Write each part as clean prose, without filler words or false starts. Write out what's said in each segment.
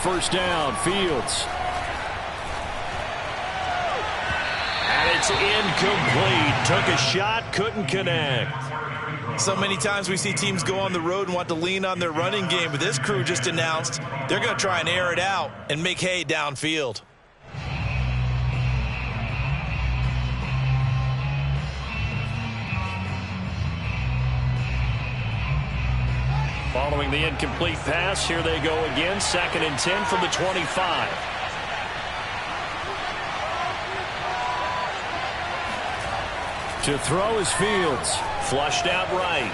first down. Fields. And it's incomplete. Took a shot, couldn't connect. So many times we see teams go on the road and want to lean on their running game, but this crew just announced they're going to try and air it out and make hay downfield. Following the incomplete pass, here they go again. 2nd and 10 from the 25. To throw is Fields. Flushed out right.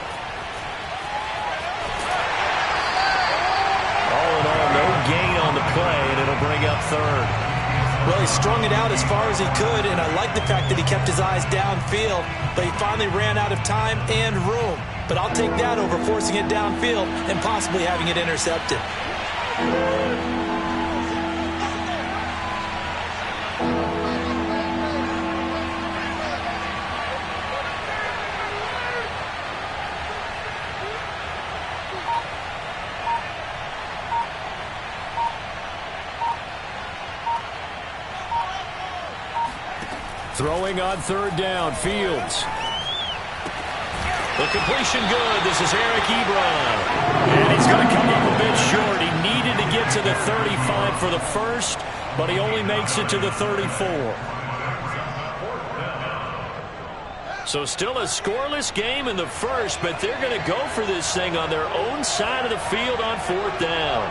All in all, no gain on the play, and it'll bring up 3rd. Well, he strung it out as far as he could, and I like the fact that he kept his eyes downfield, but he finally ran out of time and room. But I'll take that over forcing it downfield and possibly having it intercepted. Throwing on 3rd down, Fields. The completion good. This is Eric Ebron. And he's going to come up a bit short. He needed to get to the 35 for the first, but he only makes it to the 34. So still a scoreless game in the first, but they're going to go for this thing on their own side of the field on 4th down.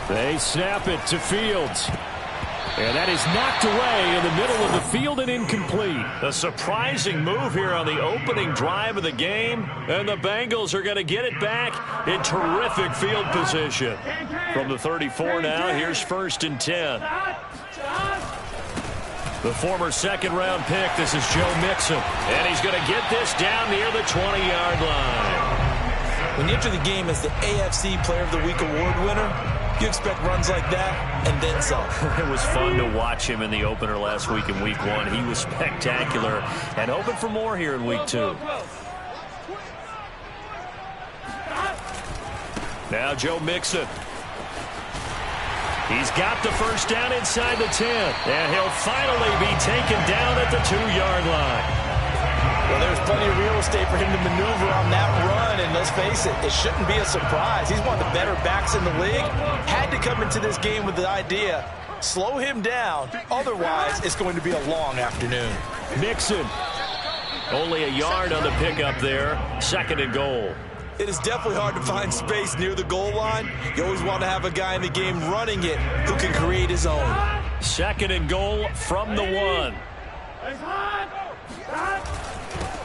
They snap it to Fields. And that is knocked away in the middle of the field and incomplete. A surprising move here on the opening drive of the game. And the Bengals are going to get it back in terrific field position. From the 34 now, here's 1st and 10. The former 2nd-round pick, this is Joe Mixon. And he's going to get this down near the 20-yard line. When you enter the game as the AFC Player of the Week award winner, you expect runs like that and then some. It was fun to watch him in the opener last week in Week 1. He was spectacular and hoping for more here in Week 2. Now Joe Mixon. He's got the first down inside the 10. And he'll finally be taken down at the 2-yard line. Well, there's plenty of real estate for him to maneuver on that run, and let's face it, it shouldn't be a surprise. He's one of the better backs in the league. Had to come into this game with the idea, slow him down, otherwise it's going to be a long afternoon. Mixon, only a yard on the pickup there, 2nd and goal. It is definitely hard to find space near the goal line. You always want to have a guy in the game running it who can create his own. 2nd and goal from the 1.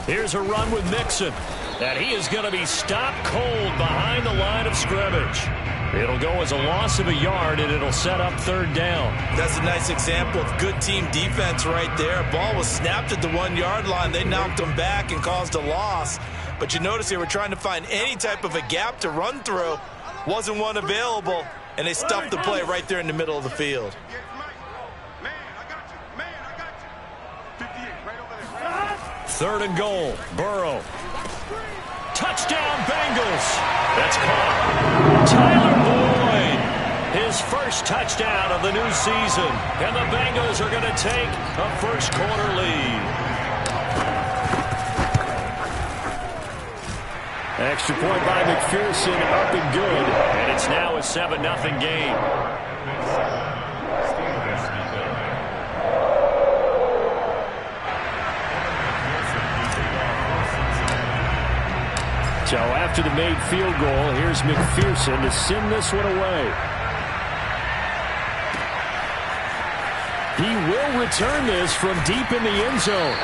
Here's a run with Mixon. And he is going to be stopped cold behind the line of scrimmage. It'll go as a loss of a yard, and it'll set up 3rd down. That's a nice example of good team defense right there. Ball was snapped at the 1-yard line. They knocked him back and caused a loss. But you notice they were trying to find any type of a gap to run through. Wasn't one available, and they stuffed the play right there in the middle of the field. 3rd and goal. Burrow. Touchdown, Bengals. That's caught. Tyler Boyd. His first touchdown of the new season. And the Bengals are going to take a first-quarter lead. Extra point by McPherson, up and good. And it's now a 7-0 game. So after the made field goal, here's McPherson to send this one away. He will return this from deep in the end zone.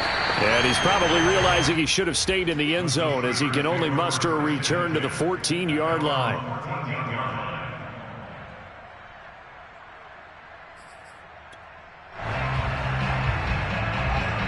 And he's probably realizing he should have stayed in the end zone as he can only muster a return to the 14-yard line.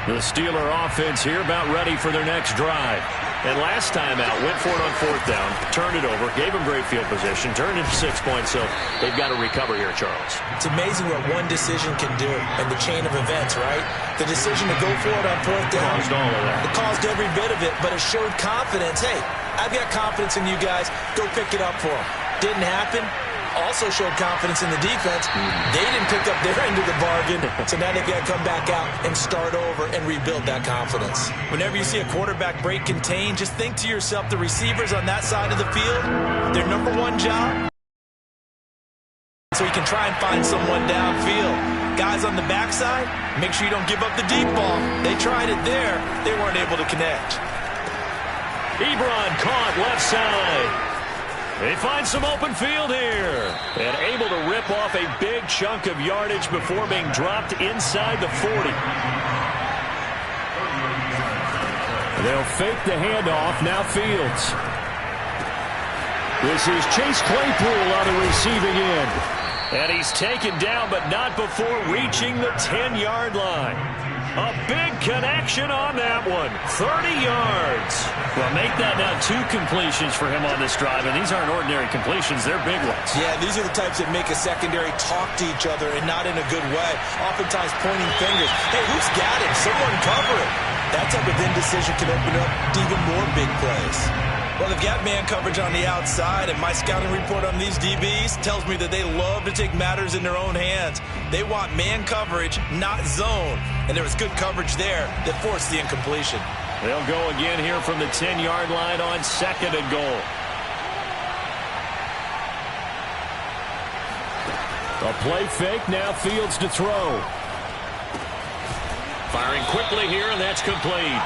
The Steeler offense here about ready for their next drive. And last time out, went for it on 4th down, turned it over, gave him great field position, turned into 6 points, so they've got to recover here, Charles. It's amazing what one decision can do in the chain of events, right? The decision to go for it on 4th down. Caused all of that. It caused every bit of it, but it showed confidence. Hey, I've got confidence in you guys. Go pick it up for them. Didn't happen. Also showed confidence in the defense. They didn't pick up their end of the bargain, so now they've got to come back out and start over and rebuild that confidence. Whenever you see a quarterback break contain, just think to yourself, the receivers on that side of the field, their number one job, so you can try and find someone downfield. Guys on the backside, make sure you don't give up the deep ball. They tried it there. They weren't able to connect. Ebron caught left side. They find some open field here. And able to rip off a big chunk of yardage before being dropped inside the 40. They'll fake the handoff. Now Fields. This is Chase Claypool on the receiving end. And he's taken down, but not before reaching the 10-yard line. A big connection on that one. 30 yards. Well, make that now 2 completions for him on this drive, and these aren't ordinary completions. They're big ones. Yeah, these are the types that make a secondary talk to each other, and not in a good way. Oftentimes pointing fingers. Hey, who's got him? Someone cover it. That type of indecision can open up to even more big plays. Well, they've got man coverage on the outside, and my scouting report on these DBs tells me that they love to take matters in their own hands. They want man coverage, not zone. And there was good coverage there that forced the incompletion. They'll go again here from the 10-yard line on 2nd and goal. A play fake, now Fields to throw. Firing quickly here, and that's complete.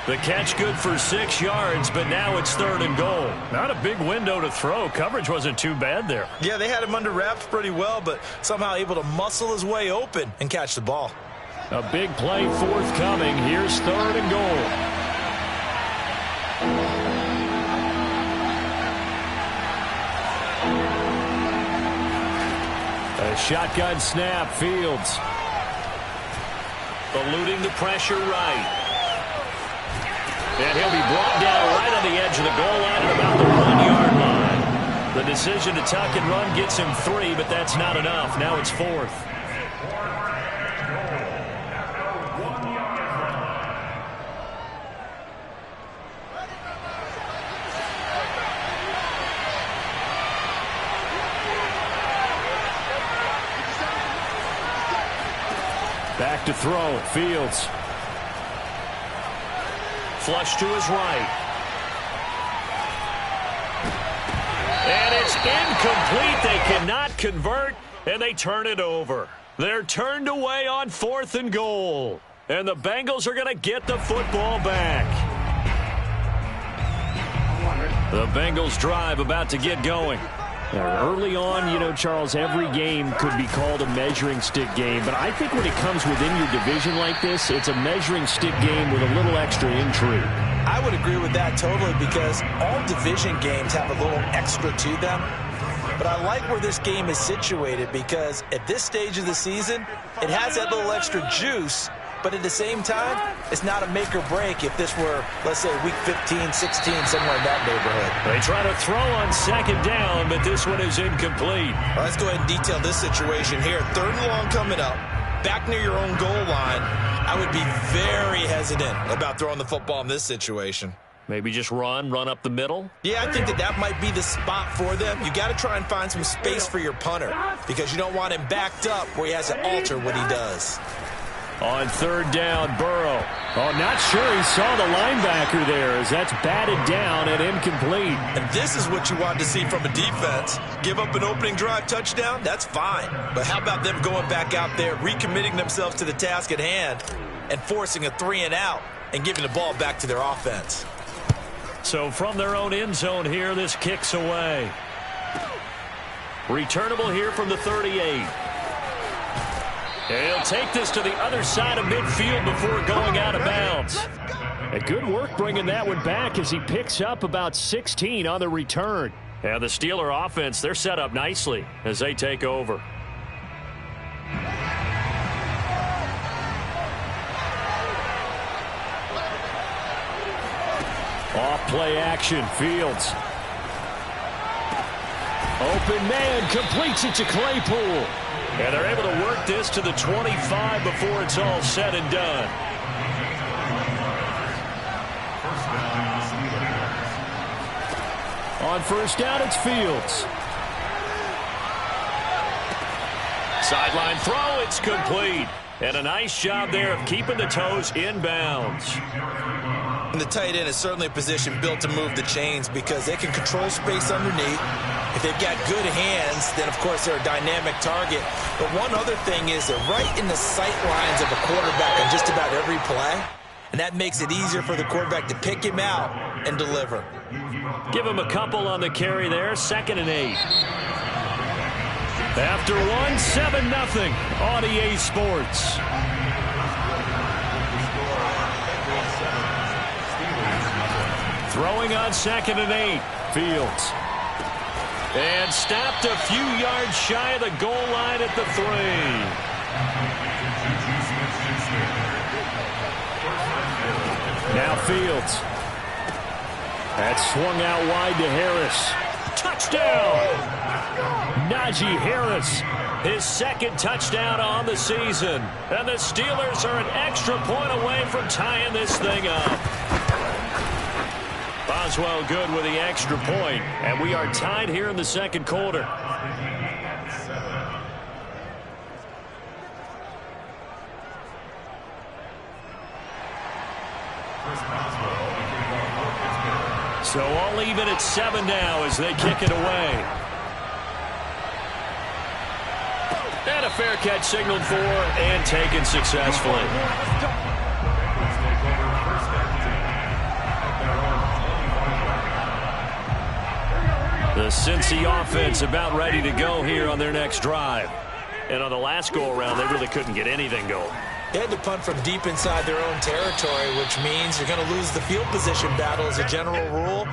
The catch good for 6 yards, but now it's 3rd and goal. Not a big window to throw. Coverage wasn't too bad there. Yeah, they had him under wraps pretty well, but somehow able to muscle his way open and catch the ball. A big play forthcoming. Here's 3rd and goal. A shotgun snap. Fields eluding the pressure right. And he'll be brought down right on the edge of the goal line at about the 1-yard line. The decision to tuck and run gets him 3, but that's not enough. Now it's 4th. Back to throw. Fields. Flush to his right. And it's incomplete. They cannot convert, and they turn it over. They're turned away on 4th and goal. And the Bengals are going to get the football back. The Bengals drive about to get going. Early on, you know, Charles, every game could be called a measuring stick game. But I think when it comes within your division like this, it's a measuring stick game with a little extra intrigue. I would agree with that totally, because all division games have a little extra to them. But I like where this game is situated, because at this stage of the season, it has that little extra juice. But at the same time, it's not a make or break if this were, let's say, week 15, 16, somewhere in that neighborhood. They try to throw on 2nd down, but this one is incomplete. Well, let's go ahead and detail this situation here. 3rd and long coming up, back near your own goal line. I would be very hesitant about throwing the football in this situation. Maybe just run up the middle? Yeah, I think that might be the spot for them. You got to try and find some space for your punter, because you don't want him backed up where he has to alter what he does. On 3rd down, Burrow. Oh, not sure he saw the linebacker there, as that's batted down and incomplete. And this is what you want to see from a defense. Give up an opening drive touchdown, that's fine. But how about them going back out there, recommitting themselves to the task at hand, and forcing a 3-and-out and giving the ball back to their offense? So from their own end zone here, this kicks away. Returnable here from the 38. He'll take this to the other side of midfield before going out of bounds. A good work bringing that one back as he picks up about 16 on the return. And the Steeler offense, they're set up nicely as they take over. Off play action, Fields. Open man, completes it to Claypool. And they're able to work this to the 25 before it's all said and done. On first down, it's Fields. Sideline throw, it's complete. And a nice job there of keeping the toes inbounds. And the tight end is certainly a position built to move the chains because they can control space underneath. If they've got good hands, then, of course, they're a dynamic target. But one other thing is they're right in the sight lines of a quarterback on just about every play. And that makes it easier for the quarterback to pick him out and deliver. Give him a couple on the carry there. 2nd and 8. After 7-0 on EA Sports. Throwing on 2nd and 8. Fields. And stopped a few yards shy of the goal line at the 3. Now Fields. That's swung out wide to Harris. Touchdown! Najee Harris, his 2nd touchdown on the season. And the Steelers are an extra point away from tying this thing up. Boswell good with the extra point, and we are tied here in the 2nd quarter. So all even at 7 now as they kick it away. And a fair catch signaled for and taken successfully. The Cincy offense about ready to go here on their next drive. And on the last go-around, they really couldn't get anything going. They had to punt from deep inside their own territory, which means you're going to lose the field position battle as a general rule.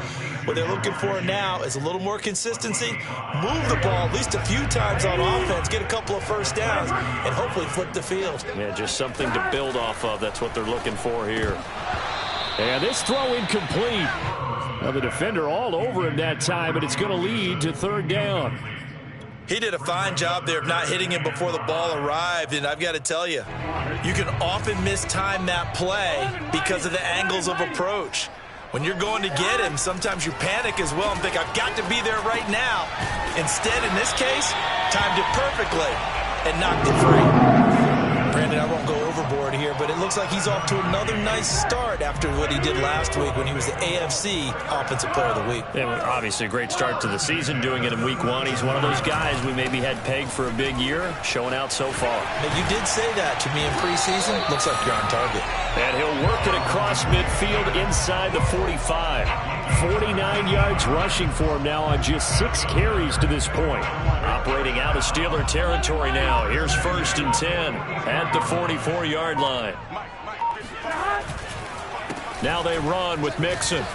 What they're looking for now is a little more consistency, move the ball at least a few times on offense, get a couple of first downs, and hopefully flip the field. Yeah, just something to build off of. That's what they're looking for here. And this throw incomplete. Now the defender all over him that time, but it's going to lead to 3rd down. He did a fine job there of not hitting him before the ball arrived, and I've got to tell you, you can often mistime that play because of the angles of approach. When you're going to get him, sometimes you panic as well and think, I've got to be there right now. Instead, in this case, timed it perfectly and knocked it free. Brandon, I won't go overboard here, but it looks like he's off to another nice start after what he did last week when he was the AFC Offensive Player of the Week. Yeah, obviously a great start to the season, doing it in week 1. He's one of those guys we maybe had pegged for a big year, showing out so far. But you did say that to me in preseason. Looks like you're on target. And he'll work it across midfield inside the 45. 49 yards rushing for him now on just 6 carries to this point. Operating out of Steeler territory now. Here's 1st and 10 at the 44-yard line. Now they run with Mixon.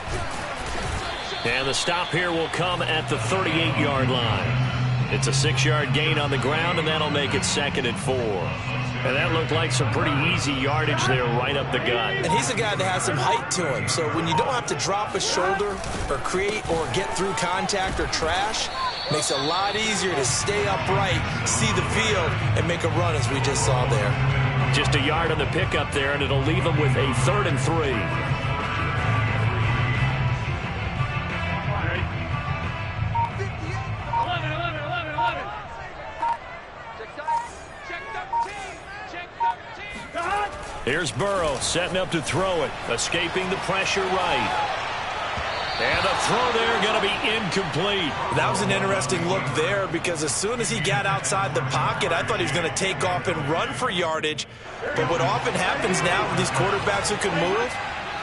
And the stop here will come at the 38-yard line. It's a 6-yard gain on the ground, and that'll make it 2nd and 4. And that looked like some pretty easy yardage there right up the gut. And he's a guy that has some height to him. So when you don't have to drop a shoulder or create or get through contact or trash, makes it a lot easier to stay upright, see the field, and make a run as we just saw there. Just a yard on the pickup there, and it'll leave him with a 3rd and 3. Here's Burrow setting up to throw it, escaping the pressure right. And the throw there going to be incomplete. That was an interesting look there because as soon as he got outside the pocket, I thought he was going to take off and run for yardage. But what often happens now with these quarterbacks who can move,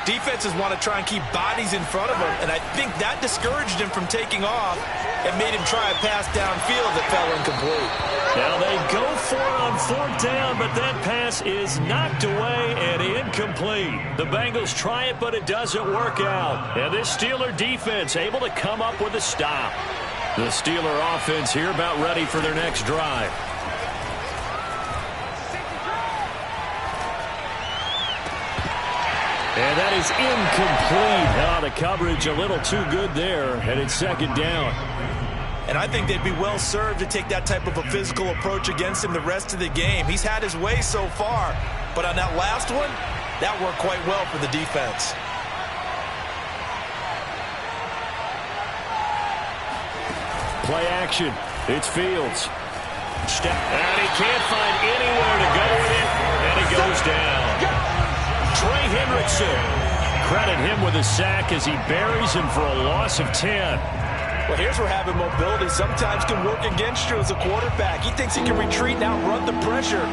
defenses want to try and keep bodies in front of them, and I think that discouraged him from taking off and made him try a pass downfield that fell incomplete. Now they go for it on 4th down, but that pass is knocked away and incomplete. The Bengals try it, but it doesn't work out. And this Steeler defense able to come up with a stop. The Steeler offense here about ready for their next drive. And that is incomplete. Oh, the coverage a little too good there, and it's second down. And I think they'd be well served to take that type of a physical approach against him the rest of the game. He's had his way so far, but on that last one, that worked quite well for the defense. Play action. It's Fields. And he can't find anywhere to go with it, and he goes down. Trey Hendrickson. Credit him with a sack as he buries him for a loss of 10. Well, here's where having mobility sometimes can work against you as a quarterback. He thinks he can retreat and outrun the pressure.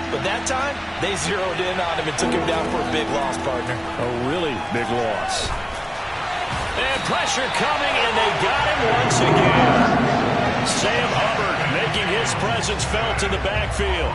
But that time, they zeroed in on him and took him down for a big loss, partner. A really big loss. And pressure coming, and they got him once again. Sam Hubbard making his presence felt in the backfield.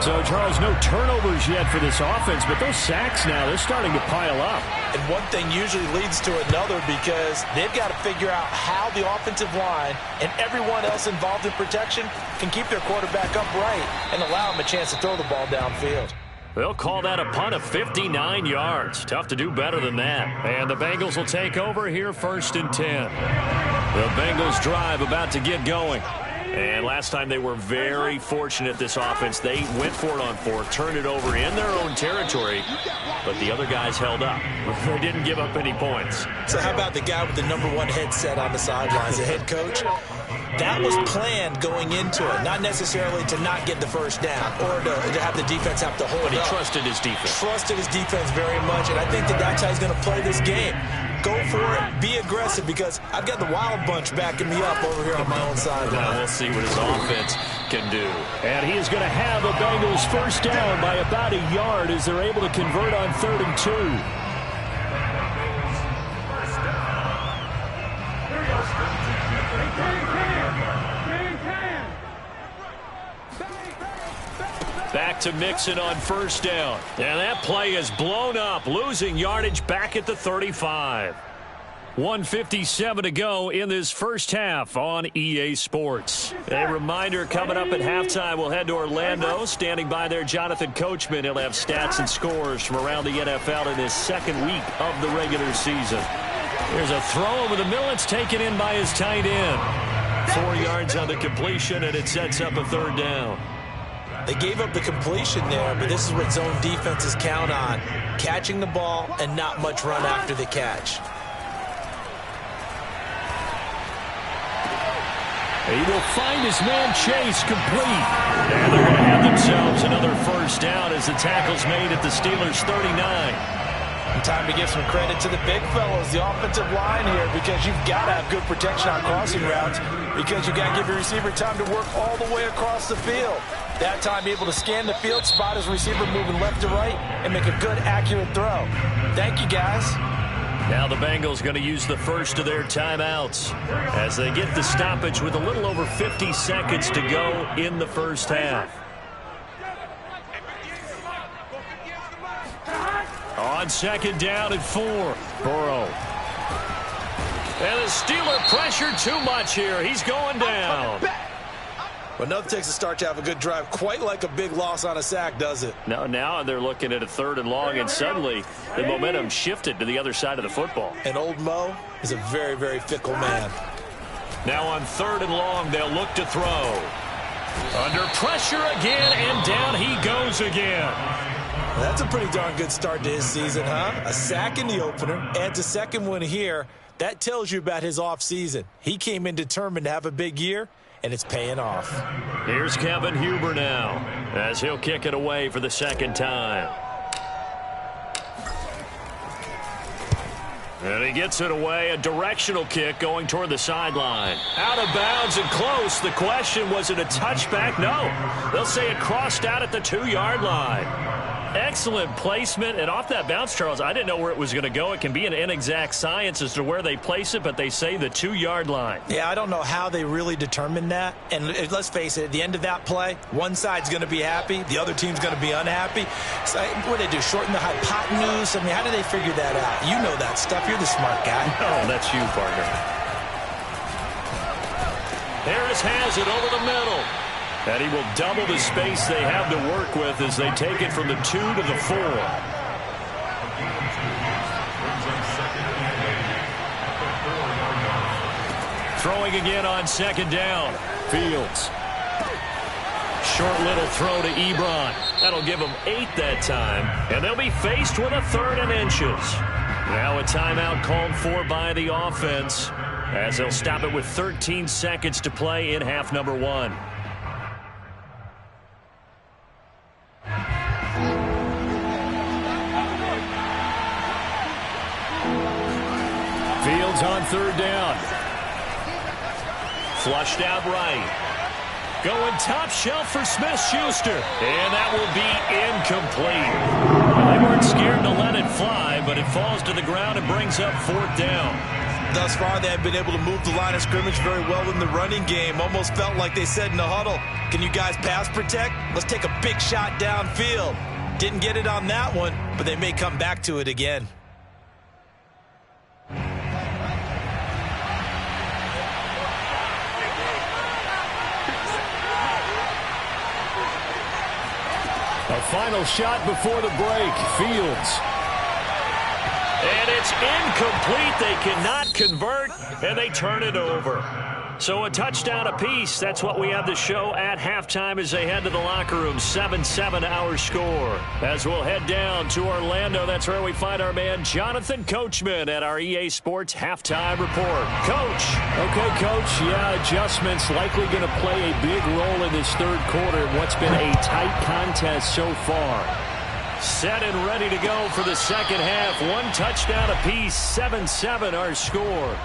So, Charles, no turnovers yet for this offense, but those sacks now, they're starting to pile up. And one thing usually leads to another because they've got to figure out how the offensive line and everyone else involved in protection can keep their quarterback upright and allow him a chance to throw the ball downfield. They'll call that a punt of 59 yards. Tough to do better than that. And the Bengals will take over here 1st and 10. The Bengals drive about to get going. And last time they were very fortunate, this offense. They went for it on 4th, turned it over in their own territory, but the other guys held up. They didn't give up any points. So how about the guy with the #1 headset on the sidelines, the head coach? That was planned going into it, not necessarily to not get the first down or to have the defense have to hold But he up. trusted his defense. Trusted his defense very much, and I think that's how he's going to play this game. Go for it. Be aggressive because I've got the wild bunch backing me up over here on my own sideline. Now we'll see what his offense can do. And he is going to have the Bengals first down by about a yard as they're able to convert on 3rd and 2. Back to Mixon on 1st down. And that play is blown up, losing yardage back at the 35. 1:57 to go in this first half on EA Sports. A reminder, coming up at halftime, we'll head to Orlando. Standing by there, Jonathan Coachman. He'll have stats and scores from around the NFL in his 2nd week of the regular season. There's a throw over the middle. It's taken in by his tight end. 4 yards on the completion, and it sets up a 3rd down. They gave up the completion there, but this is what zone defenses count on. Catching the ball and not much run after the catch. He will find his man Chase complete. And they're going to have themselves another first down as the tackle's made at the Steelers' 39. And time to give some credit to the big fellows, the offensive line here, because you've got to have good protection on crossing routes because you've got to give your receiver time to work all the way across the field. That time able to scan the field, spot his receiver moving left to right, and make a good, accurate throw. Thank you, guys. Now the Bengals going to use the first of their timeouts as they get the stoppage with a little over 50 seconds to go in the first half. On 2nd down and 4, Burrow. And the Steeler pressure too much here. He's going down. Well, nothing takes a start to have a good drive quite like a big loss on a sack, does it? Now they're looking at a 3rd and long, and suddenly the momentum shifted to the other side of the football. And old Mo is a very, very fickle man. Now on 3rd and long, they'll look to throw. Under pressure again, and down he goes again. Well, that's a pretty darn good start to his season, huh? A sack in the opener, adds a 2nd one here. That tells you about his offseason. He came in determined to have a big year, and it's paying off. Here's Kevin Huber now as he'll kick it away for the 2nd time. And he gets it away, a directional kick going toward the sideline. Out of bounds and close. The question, was it a touchback? No. They'll say it crossed out at the 2-yard line. Excellent placement, and off that bounce, Charles, I didn't know where it was going to go. It can be an inexact science as to where they place it, but they say the 2-yard line. Yeah, I don't know how they really determined that. And let's face it, at the end of that play, one side's going to be happy, the other team's going to be unhappy. So what do they do, shorten the hypotenuse? I mean, how do they figure that out? You know that stuff. You're the smart guy. Oh, that's you, partner. Harris has it over the middle. And he will double the space they have to work with as they take it from the 2 to the 4. throwing again on second down. Fields. Short little throw to Ebron. That'll give them 8 that time. And they'll be faced with a 3rd and inches. Now a timeout called for by the offense, as they'll stop it with 13 seconds to play in half number 1. Fields on 3rd down. Flushed out right. Going top shelf for Smith-Schuster. And that will be incomplete. Well, they weren't scared to let it fly, but it falls to the ground and brings up 4th down. Thus far, they have been able to move the line of scrimmage very well in the running game. Almost felt like they said in the huddle, can you guys pass protect? Let's take a big shot downfield. Didn't get it on that one, but they may come back to it again. A final shot before the break. Fields. And it's incomplete. They cannot convert, and they turn it over. So a touchdown apiece. That's what we have to show at halftime as they head to the locker room. 7-7 our score. As we'll head down to Orlando, that's where we find our man Jonathan Coachman at our EA Sports Halftime Report. Coach. Okay, Coach. Yeah, adjustments likely going to play a big role in this 3rd quarter in what's been a tight contest so far. Set and ready to go for the second half. 1 touchdown apiece. 7-7 our score.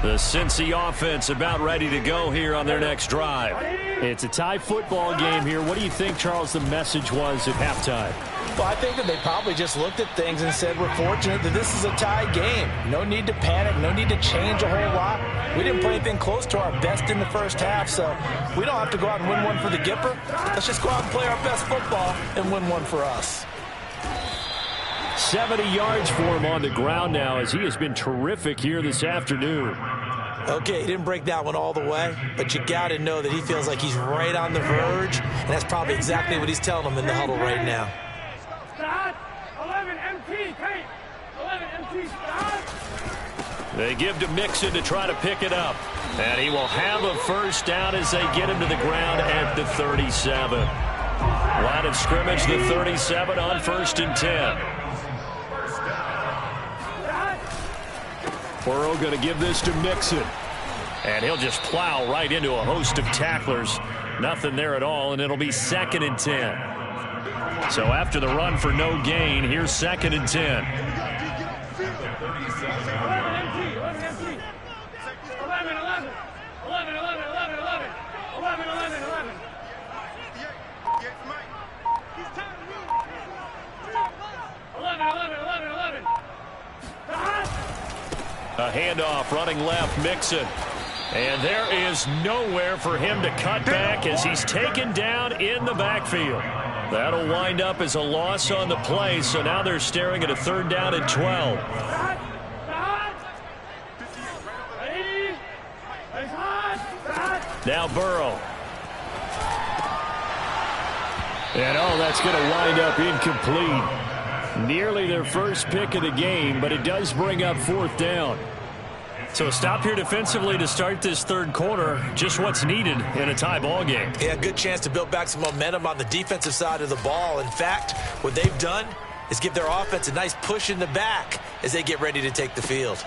The Cincy offense about ready to go here on their next drive. It's a tie football game here. What do you think, Charles, the message was at halftime? Well, I think that they probably just looked at things and said, we're fortunate that this is a tie game. No need to panic. No need to change a whole lot. We didn't play anything close to our best in the first half, so we don't have to go out and win one for the Gipper. Let's just go out and play our best football and win one for us. 70 yards for him on the ground now, as he has been terrific here this afternoon. Okay, he didn't break that one all the way, but you got to know that he feels like he's right on the verge, and that's probably exactly what he's telling them in the huddle right now. Start 11 MT, Kate. 11 MT, start. They give to Mixon to try to pick it up. And he will have a first down as they get him to the ground at the 37. Line of scrimmage, the 37 on 1st and 10. Burrow going to give this to Mixon. And he'll just plow right into a host of tacklers. Nothing there at all, and it'll be 2nd and 10. So after the run for no gain, here's 2nd and 10. 11 MT, 11 MT. 11, 11. 11, 11, 11, 11. 11, 11, 11. He's tired of moving. 11, 11, 11, 11. A handoff running left, Mixon. And there is nowhere for him to cut back as he's taken down in the backfield. That'll wind up as a loss on the play, so now they're staring at a 3rd down and 12. Now Burrow. And that's going to wind up incomplete. Nearly their first pick of the game, but it does bring up 4th down. So a stop here defensively to start this 3rd quarter. Just what's needed in a tie ball game. Yeah, good chance to build back some momentum on the defensive side of the ball. In fact, what they've done is give their offense a nice push in the back as they get ready to take the field.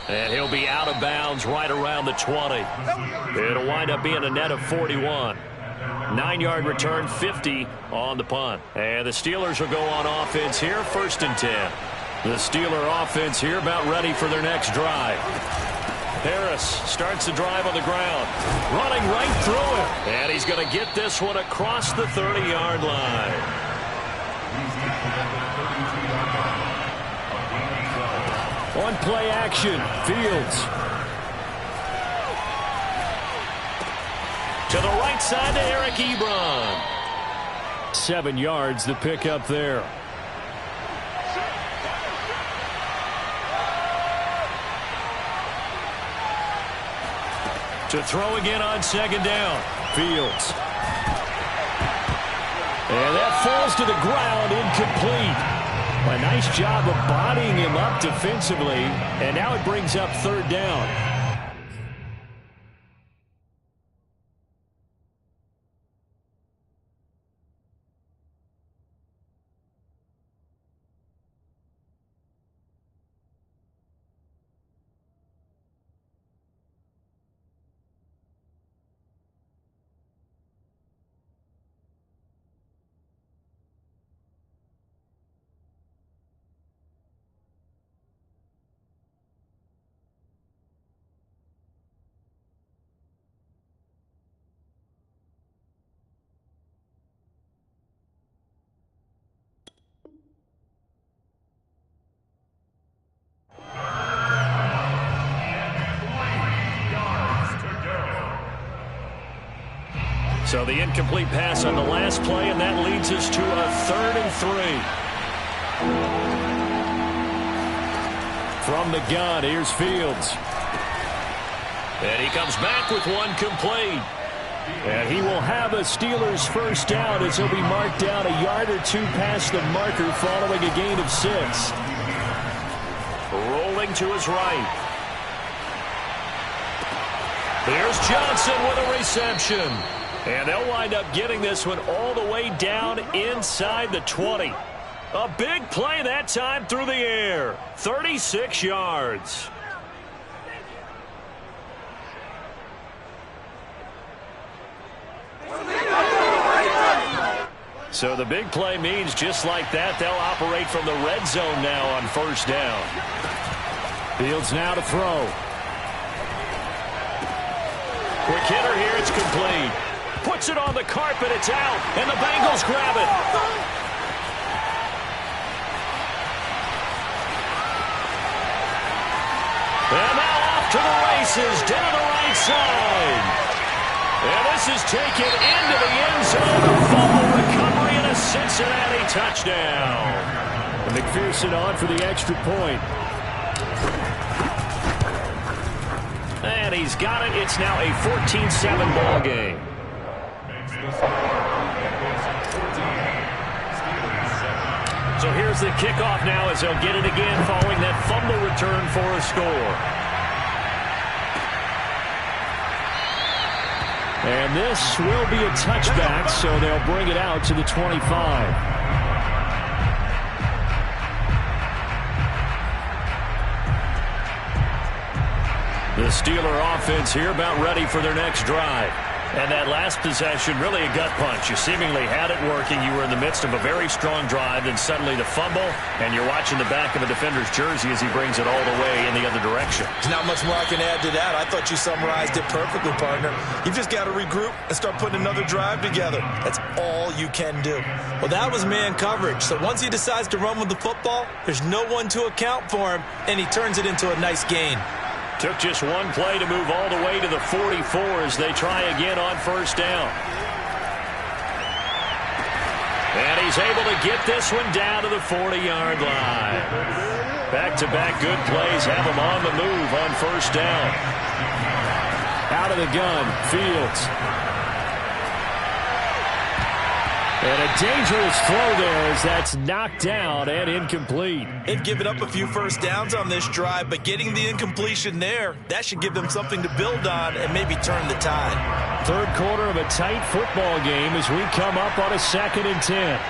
And he'll be out of bounds right around the 20. It'll wind up being a net of 41. 9-yard return, 50 on the punt. And the Steelers will go on offense here, 1st and 10. The Steeler offense here about ready for their next drive. Harris starts the drive on the ground. Running right through it. And he's going to get this one across the 30-yard line. On play action, Fields. To the right side to Eric Ebron. 7 yards, the pickup there. To throw again on 2nd down. Fields. And that falls to the ground, incomplete. A nice job of bodying him up defensively, and now it brings up third down. So the incomplete pass on the last play, and that leads us to a 3rd and 3. From the gun, here's Fields. And he comes back with one complete. And he will have a Steelers first down as he'll be marked down a yard or two past the marker following a gain of 6. Rolling to his right. Here's Johnson with a reception. And they'll wind up getting this one all the way down inside the 20. A big play that time through the air. 36 yards. So the big play means just like that, they'll operate from the red zone now on first down. Fields now to throw. Quick hitter here, it's complete. Puts it on the carpet, it's out, and the Bengals grab it. And now off to the races, down the right side. And this is taken into the end zone. A fumble recovery and a Cincinnati touchdown. And McPherson on for the extra point. And he's got it. It's now a 14-7 ball game. So here's the kickoff now as they'll get it again following that fumble return for a score. And this will be a touchback, so they'll bring it out to the 25. The Steeler offense here about ready for their next drive. And that last possession, really a gut punch. You seemingly had it working. You were in the midst of a very strong drive, then suddenly the fumble, and you're watching the back of a defender's jersey as he brings it all the way in the other direction. There's not much more I can add to that. I thought you summarized it perfectly, partner. You've just got to regroup and start putting another drive together. That's all you can do. Well, that was man coverage. So once he decides to run with the football, there's no one to account for him, and he turns it into a nice gain. Took just one play to move all the way to the 44 as they try again on first down. And he's able to get this one down to the 40-yard line. Back-to-back good plays have him on the move on first down. Out of the gun, Fields. And a dangerous throw there as that's knocked down and incomplete. They've given up a few first downs on this drive, but getting the incompletion there, that should give them something to build on and maybe turn the tide. Third quarter of a tight football game as we come up on a 2nd and 10.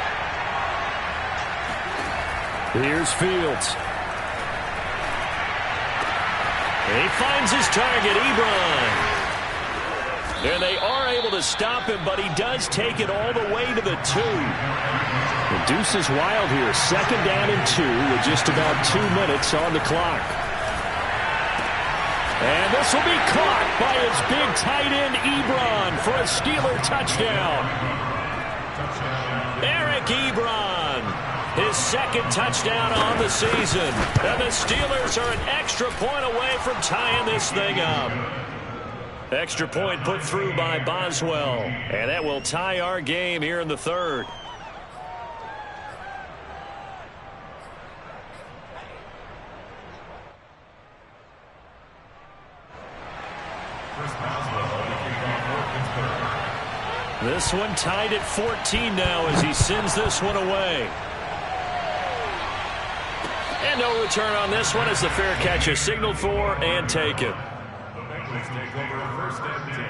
Here's Fields. He finds his target, Ebron. And they are able to stop him, but he does take it all the way to the 2. The deuce is wild here. 2nd down and 2 with just about 2 minutes on the clock. And this will be caught by his big tight end, Ebron, for a Steeler touchdown. Eric Ebron, his 2nd touchdown on the season. And the Steelers are an extra point away from tying this thing up. Extra point put through by Boswell. And that will tie our game here in the 3rd. This one tied at 14 now as he sends this one away. And no return on this one as the fair catch is signaled for and taken. The Bengals take over first and 10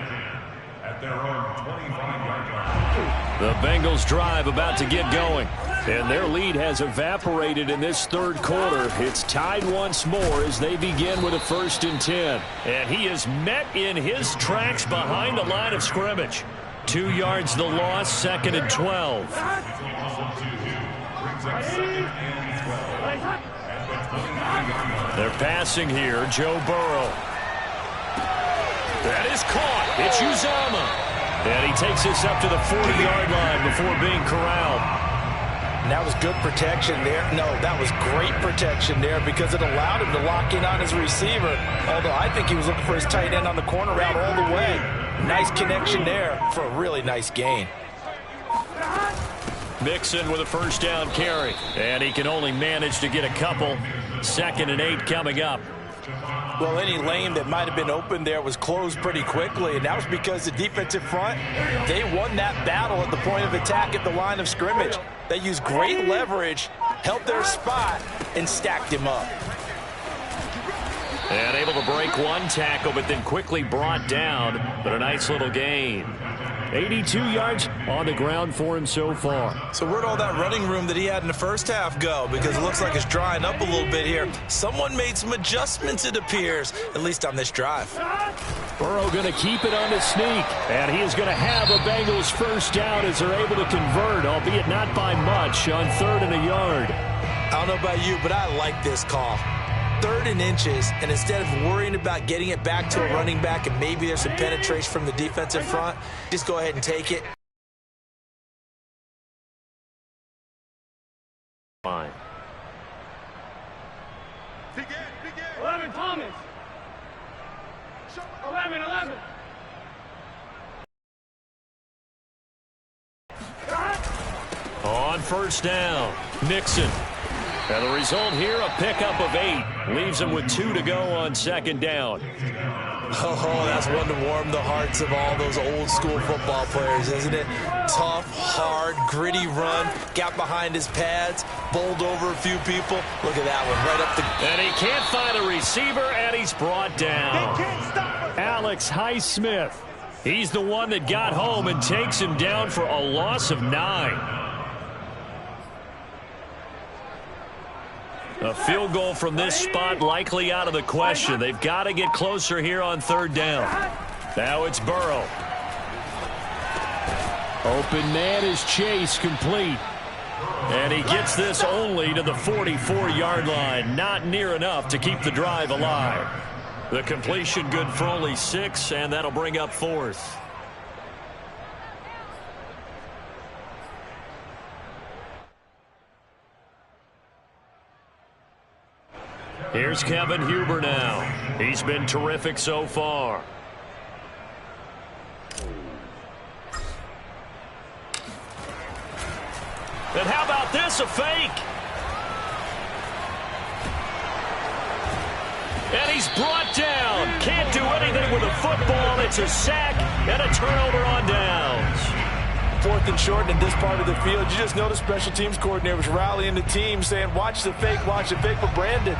at their own 25-yard line. The Bengals drive about to get going. And their lead has evaporated in this third quarter. It's tied once more as they begin with a 1st and 10. And he is met in his tracks behind the line of scrimmage. 2 yards the loss, 2nd and 12. They're passing here. Joe Burrow. That is caught. It's Uzomah. And he takes this up to the 40-yard line before being corralled. And that was good protection there. No, that was great protection there because it allowed him to lock in on his receiver. Although I think he was looking for his tight end on the corner route all the way. Nice connection there for a really nice gain. Mixon with a 1st down carry. And he can only manage to get a couple. 2nd and 8 coming up. Well, any lane that might have been open there was closed pretty quickly, and that was because the defensive front, they won that battle at the point of attack at the line of scrimmage. They used great leverage, held their spot, and stacked him up. And able to break one tackle, but then quickly brought down. But a nice little gain. 82 yards on the ground for him so far. So where'd all that running room that he had in the first half go? Because it looks like it's drying up a little bit here. Someone made some adjustments, it appears, at least on this drive. Burrow going to keep it on the sneak. And he is going to have a Bengals 1st down as they're able to convert, albeit not by much, on 3rd and a yard. I don't know about you, but I like this call. 3rd and inches, and instead of worrying about getting it back to a running back and maybe there's some penetration from the defensive front, just go ahead and take it. Fine. 11, Thomas. 11. On 1st down, Mixon. And the result here, a pickup of 8. Leaves him with 2 to go on 2nd down. Oh, that's one to warm the hearts of all those old school football players, isn't it? Tough, hard, gritty run, got behind his pads, bowled over a few people. Look at that one, right up the... And he can't find a receiver, and he's brought down. Alex Highsmith. He's the one that got home and takes him down for a loss of 9. A field goal from this spot likely out of the question. They've got to get closer here on 3rd down. Now it's Burrow. Open man is Chase, complete. And he gets this only to the 44-yard line. Not near enough to keep the drive alive. The completion good for only 6, and that'll bring up 4th. Here's Kevin Huber now. He's been terrific so far. And how about this, a fake? And he's brought down. Can't do anything with a football. It's a sack and a turnover on downs. 4th and short in this part of the field. You just noticed special teams coordinators rallying the team saying, watch the fake for Brandon.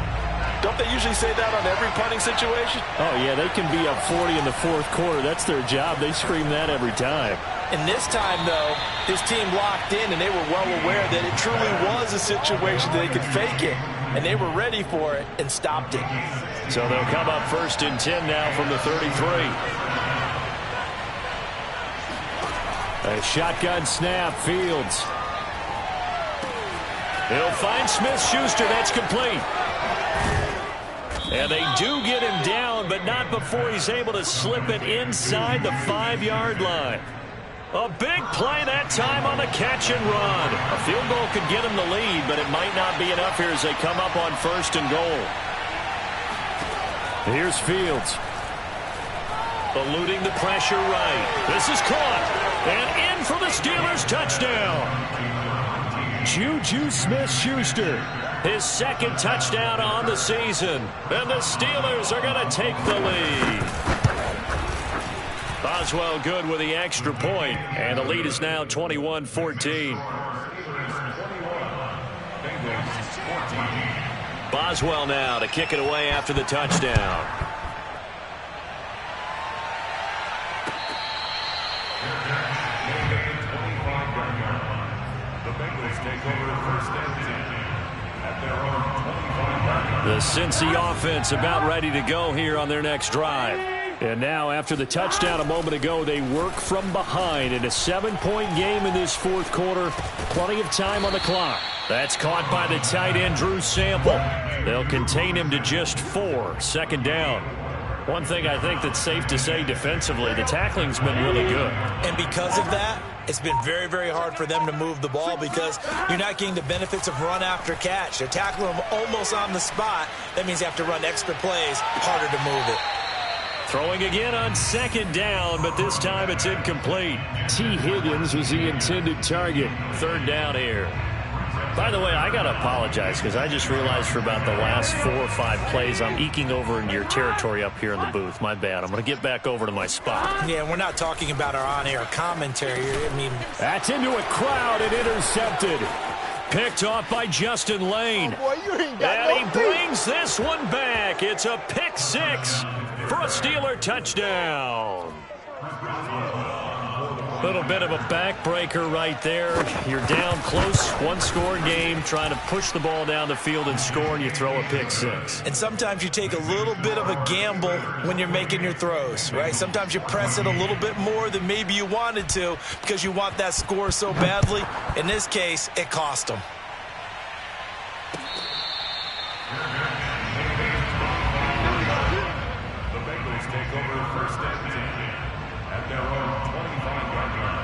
Don't they usually say that on every punting situation? Oh, yeah, they can be up 40 in the 4th quarter. That's their job. They scream that every time. And this time, though, his team locked in, and they were well aware that it truly was a situation that they could fake it. And they were ready for it and stopped it. So they'll come up 1st and 10 now from the 33. A shotgun snap, Fields. He'll find Smith-Schuster. That's complete. And they do get him down, but not before he's able to slip it inside the 5-yard line. A big play that time on the catch and run. A field goal could get him the lead, but it might not be enough here as they come up on 1st and goal. Here's Fields. Eluding the pressure right. This is caught. And in for the Steelers touchdown. Juju Smith-Schuster. His 2nd touchdown on the season. And the Steelers are going to take the lead. Boswell good with the extra point. And the lead is now 21-14. Boswell now to kick it away after the touchdown. The Cincy offense about ready to go here on their next drive. And now after the touchdown a moment ago, they work from behind in a 7-point game in this fourth quarter. Plenty of time on the clock. That's caught by the tight end, Drew Sample. They'll contain him to just 4. Second down. One thing I think that's safe to say defensively, the tackling's been really good. And because of that, it's been very, very hard for them to move the ball because you're not getting the benefits of run after catch. They're tackling them almost on the spot. That means you have to run extra plays, harder to move it. Throwing again on second down, but this time it's incomplete. T. Higgins was the intended target. Third down here. By the way, I got to apologize because I just realized for about the last 4 or 5 plays I'm eking over into your territory up here in the booth. My bad. I'm going to get back over to my spot. Yeah, we're not talking about our on-air commentary. I mean, that's into a crowd and intercepted. Picked off by Justin Lane. Oh boy, you ain't got and no he brings this one back. It's a pick 6 for a Steeler touchdown. Little bit of a backbreaker right there. You're down close, one-score game, trying to push the ball down the field and score, and you throw a pick 6. And sometimes you take a little bit of a gamble when you're making your throws, right? Sometimes you press it a little bit more than maybe you wanted to because you want that score so badly. In this case, it cost them. The Bengals take over first and 10 at their own 25-yard line.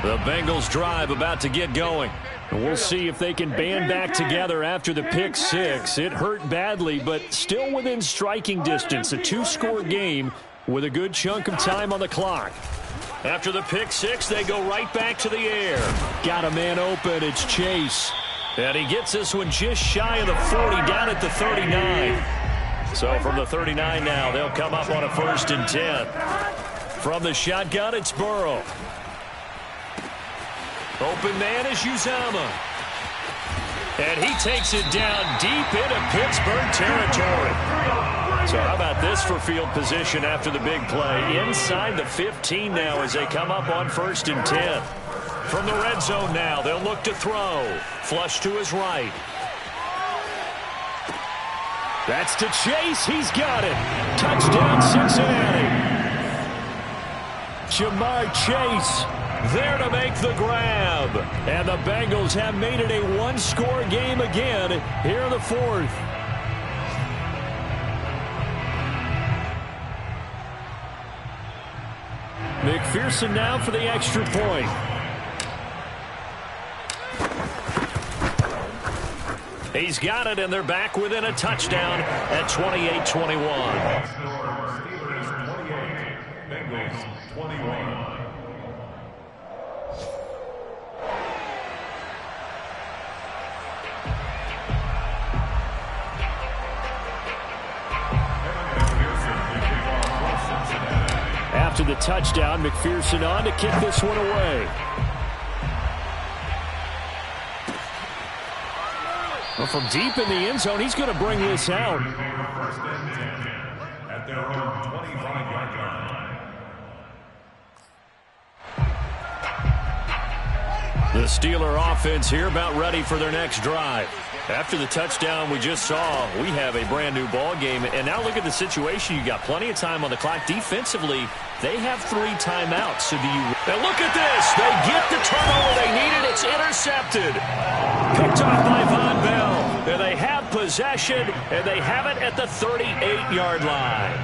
The Bengals drive about to get going. And we'll see if they can band back together after the pick 6. It hurt badly, but still within striking distance. A 2-score game with a good chunk of time on the clock. After the pick 6, they go right back to the air. Got a man open. It's Chase. And he gets this one just shy of the 40, down at the 39. So from the 39 now, they'll come up on a 1st and 10. From the shotgun, it's Burrow. Open man is Uzomah. And he takes it down deep into Pittsburgh territory. So how about this for field position after the big play? Inside the 15 now as they come up on 1st and 10. From the red zone now, they'll look to throw. Flush to his right. That's to Chase. He's got it. Touchdown, Cincinnati. Ja'Marr Chase there to make the grab. And the Bengals have made it a 1-score game again here in the 4th. McPherson now for the extra point. He's got it, and they're back within a touchdown at 28-21. Steelers 28, Bengals 21. After the touchdown, McPherson on to kick this one away. Well, from deep in the end zone, he's going to bring this out. First and 10 at their own 25-yard line. The Steeler offense here about ready for their next drive. After the touchdown we just saw, we have a brand new ball game. And now look at the situation. You got plenty of time on the clock. Defensively, they have 3 timeouts. So now look at this. They get the turnover they needed. It's intercepted. Picked off by Von Bell. And they have possession, and they have it at the 38-yard line.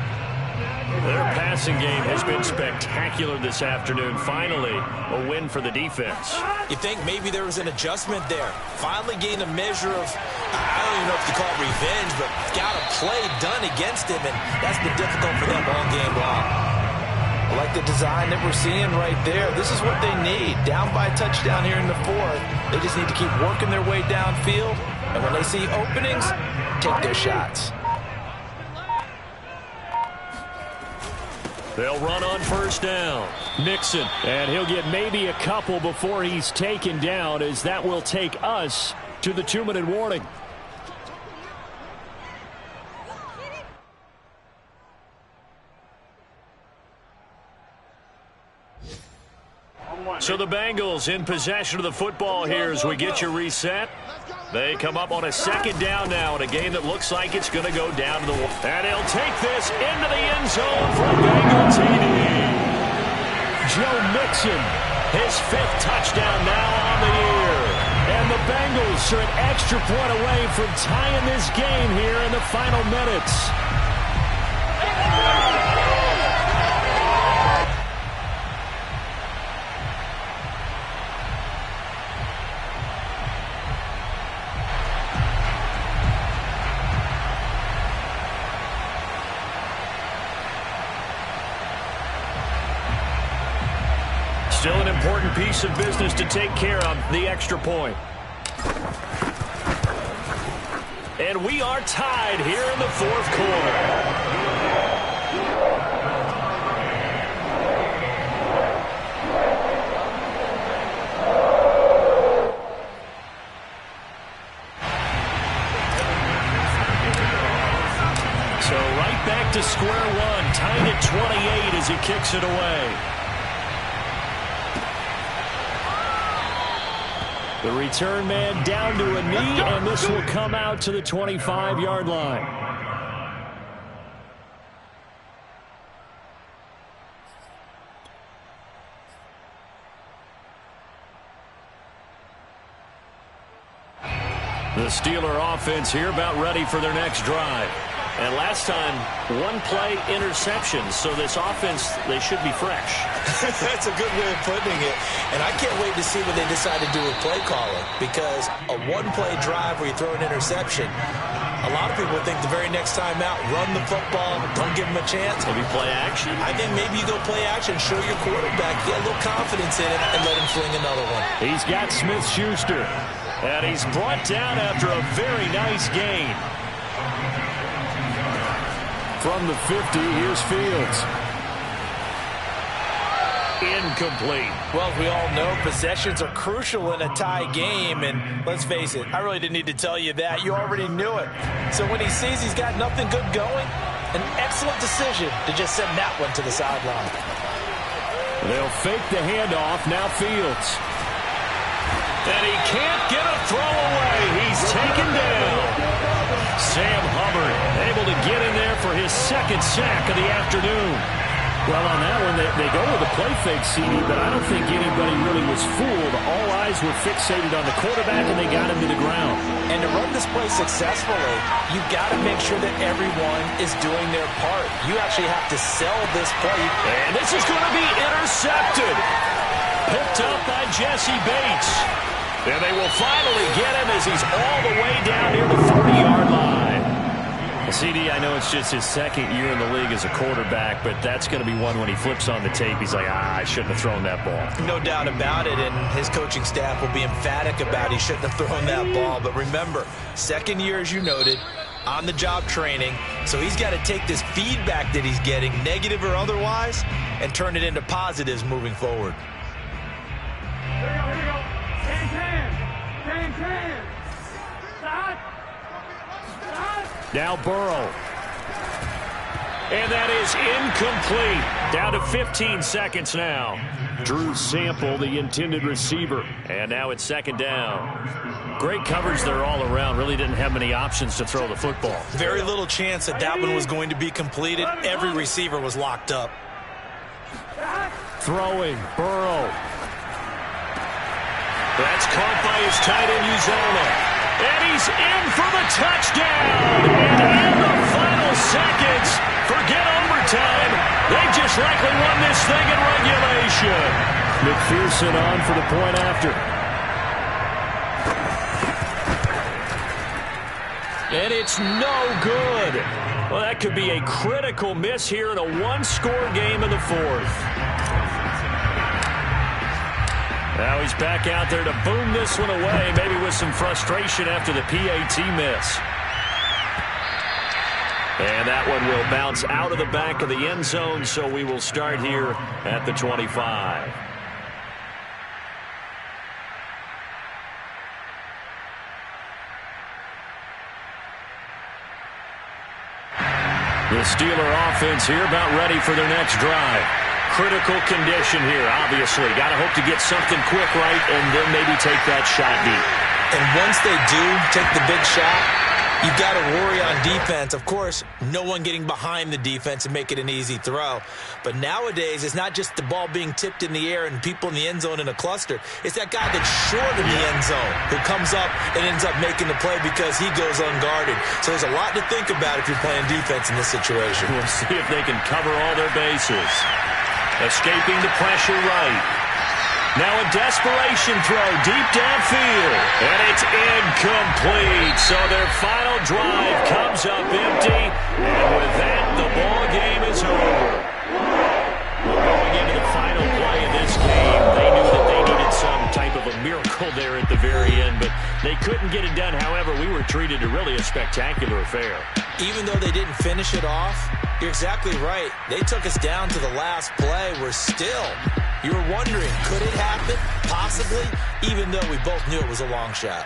Their passing game has been spectacular this afternoon. Finally, a win for the defense. You think maybe there was an adjustment there. Finally gained a measure of, I don't even know if you call it revenge, but got a play done against him, and that's been difficult for them all game long. I like the design that we're seeing right there. This is what they need. Down by a touchdown here in the 4th. They just need to keep working their way downfield, and when they see openings, take their shots. They'll run on 1st down. Mixon, and he'll get maybe a couple before he's taken down, as that will take us to the 2-minute warning. So the Bengals in possession of the football here as we get you reset. They come up on a second down now in a game that looks like it's going to go down to the wall. And he'll take this into the end zone for a Bengal TD. Joe Mixon, his 5th touchdown now on the year. And the Bengals are an extra point away from tying this game here in the final minutes. Still an important piece of business to take care of, the extra point. And we are tied here in the 4th quarter. So right back to square one, tied at 28 as he kicks it away. The return man down to a knee, and this will come out to the 25-yard line. The Steeler offense here about ready for their next drive. And last time, 1-play interception, so this offense, they should be fresh. That's a good way of putting it. And I can't wait to see what they decide to do with play calling, because a 1-play drive where you throw an interception, a lot of people think the very next time out, run the football, don't give them a chance. Maybe play action? I think maybe you go play action, show your quarterback, get a little confidence in it, and let him fling another one. He's got Smith-Schuster, and he's brought down after a very nice gain. From the 50, here's Fields. Incomplete. Well, we all know possessions are crucial in a tie game, and let's face it, I really didn't need to tell you that. You already knew it. So when he sees he's got nothing good going, an excellent decision to just send that one to the sideline. They'll fake the handoff. Now Fields. And he can't get a throw away. He's taken down. Sam Hubbard able to get in there for his 2nd sack of the afternoon. Well, on that one, they go with a play fake, CD, but I don't think anybody really was fooled. All eyes were fixated on the quarterback, and they got him to the ground. And to run this play successfully, you've got to make sure that everyone is doing their part. You actually have to sell this play. And this is going to be intercepted. Picked up by Jesse Bates. And they will finally get him as he's all the way down near the 40-yard line. Well, CD, I know it's just his 2nd year in the league as a quarterback, but that's going to be one when he flips on the tape. He's like, I shouldn't have thrown that ball. No doubt about it, and his coaching staff will be emphatic about he shouldn't have thrown that ball. But remember, 2nd year, as you noted, on-the-job training, so he's got to take this feedback that he's getting, negative or otherwise, and turn it into positives moving forward. Here we go. Can. Stop. Now Burrow. And that is incomplete. Down to 15 seconds now. Drew Sample, the intended receiver. And now it's 2nd down. Great coverage there all around. Really didn't have many options to throw the football. Very little chance that one was going to be completed. Every receiver was locked up. Throwing, Burrow. That's caught by his tight end, Uzomah. And he's in for the touchdown. And in the final seconds, forget overtime. They just likely won this thing in regulation. McPherson on for the point after. And it's no good. Well, that could be a critical miss here in a 1-score game in the 4th. Now he's back out there to boom this one away, maybe with some frustration after the PAT miss. And that one will bounce out of the back of the end zone, so we will start here at the 25. The Steeler offense here about ready for their next drive. critical condition here, obviously. Got to hope to get something quick right and then maybe take that shot deep. And once they do take the big shot, you've got to worry on defense. Of course, no one getting behind the defense and make it an easy throw. But nowadays, it's not just the ball being tipped in the air and people in the end zone in a cluster. It's that guy that's short of the end zone who comes up and ends up making the play because he goes unguarded. So there's a lot to think about if you're playing defense in this situation. We'll see if they can cover all their bases. Escaping the pressure right. Now a desperation throw deep downfield. And it's incomplete. So their final drive comes up empty. And with that, the ball game is over. Going into the final play of this game, they knew that they needed some type of a miracle there at the very end, but they couldn't get it done. However, we were treated to really a spectacular affair. Even though they didn't finish it off, you're exactly right. They took us down to the last play. You were wondering, could it happen? Possibly, even though we both knew it was a long shot.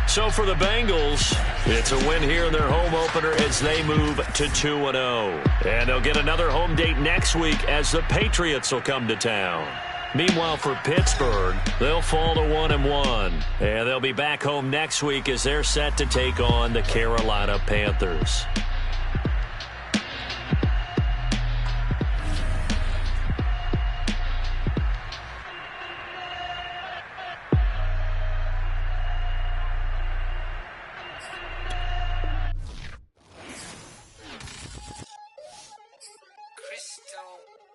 So for the Bengals, it's a win here in their home opener as they move to 2-0. And they'll get another home date next week as the Patriots will come to town. Meanwhile, for Pittsburgh, they'll fall to 1-1. And they'll be back home next week as they're set to take on the Carolina Panthers. Crystal